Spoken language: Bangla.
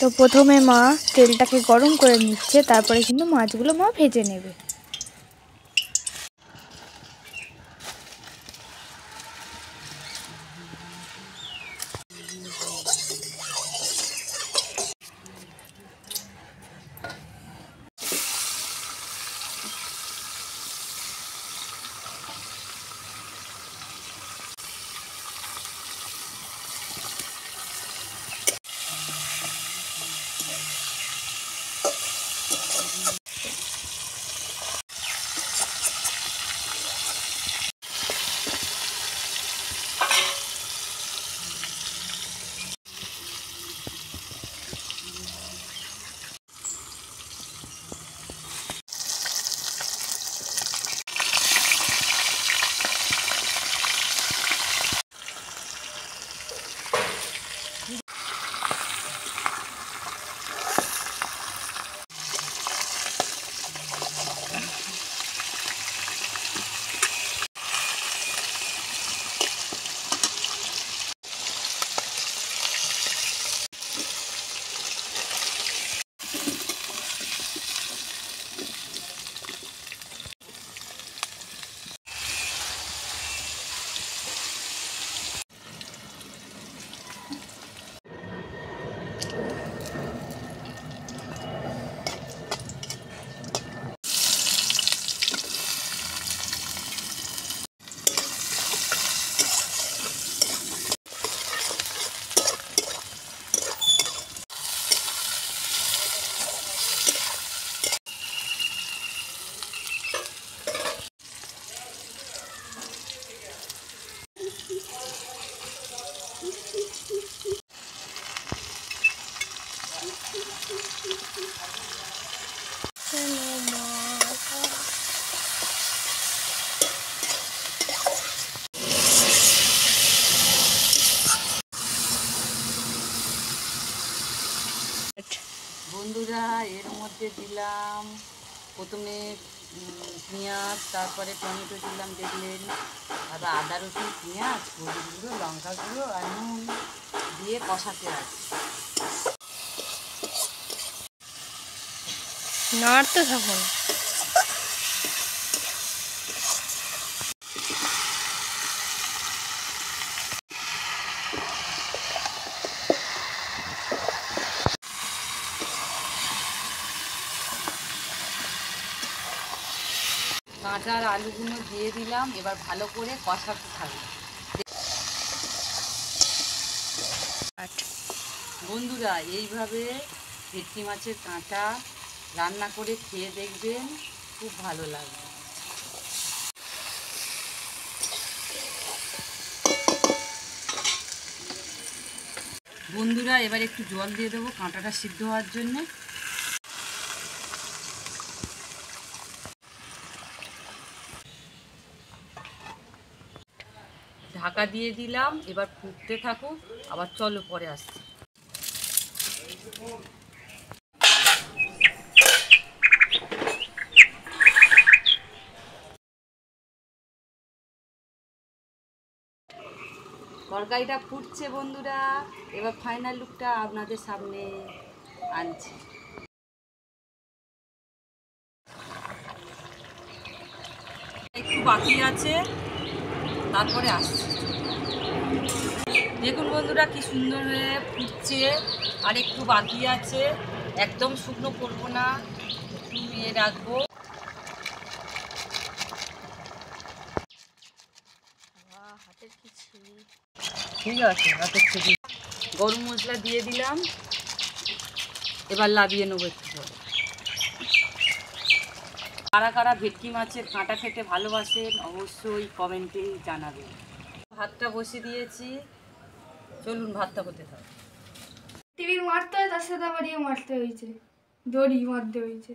তো প্রথমে মা তেলটাকে গরম করে নিচ্ছে, তারপরে কিন্তু মাছগুলো মা ভেজে নেবে। বন্ধুরা, এর মধ্যে দিলাম প্রথমে পেঁয়াজ, তারপরে টমেটো দিলাম, দেখলেন, আর আদা রসুন পেঁয়াজ, হলুদ গুঁড়ো, লঙ্কা গুঁড়ো আর নুন দিয়ে কষাতে আছে। নাড়তে থাকুন। কাঁচার আলুগুলো দিয়ে দিলাম, এবার ভালো করে কষাতে থাকবে। বন্ধুরা, এইভাবে ভেটকি মাছের কাঁটা রান্না করে খেয়ে দেখবেন, খুব ভালো লাগবে। বন্ধুরা, এবার একটু জল দিয়ে দেবো কাঁটাটা সিদ্ধ হওয়ার জন্যে। ঢাকা দিয়ে দিলাম, এবার ফুটতে থাকুক। আবার চলো পরে আসছি। তরকারিটা ফুটছে বন্ধুরা, এবার ফাইনাল লুকটা আপনাদের সামনে আনছি। একটু বাকি আছে, তারপরে আসছি। দেখুন বন্ধুরা, কি সুন্দর হয়ে ফুটছে, আর একটু বাকি আছে। একদম শুকনো করবো না, একটু নিয়ে রাখবো। ঠিক আছে, হাতের ছবি। গরম মশলা দিয়ে দিলাম, এবার লাবিয়ে নেবো একটু পরে। কারা কারা ভেটকি মাছের কাঁটা খেতে ভালোবাসেন অবশ্যই কমেন্টে জানাবেন। ভাতটা বসিয়ে দিয়েছি, চলুন ভাতটা হতে থাক। টিভি মারতে হয়, তার সাথে আবার ইয়ে মারতে হয়েছে, দড়ি মারতে হয়েছে।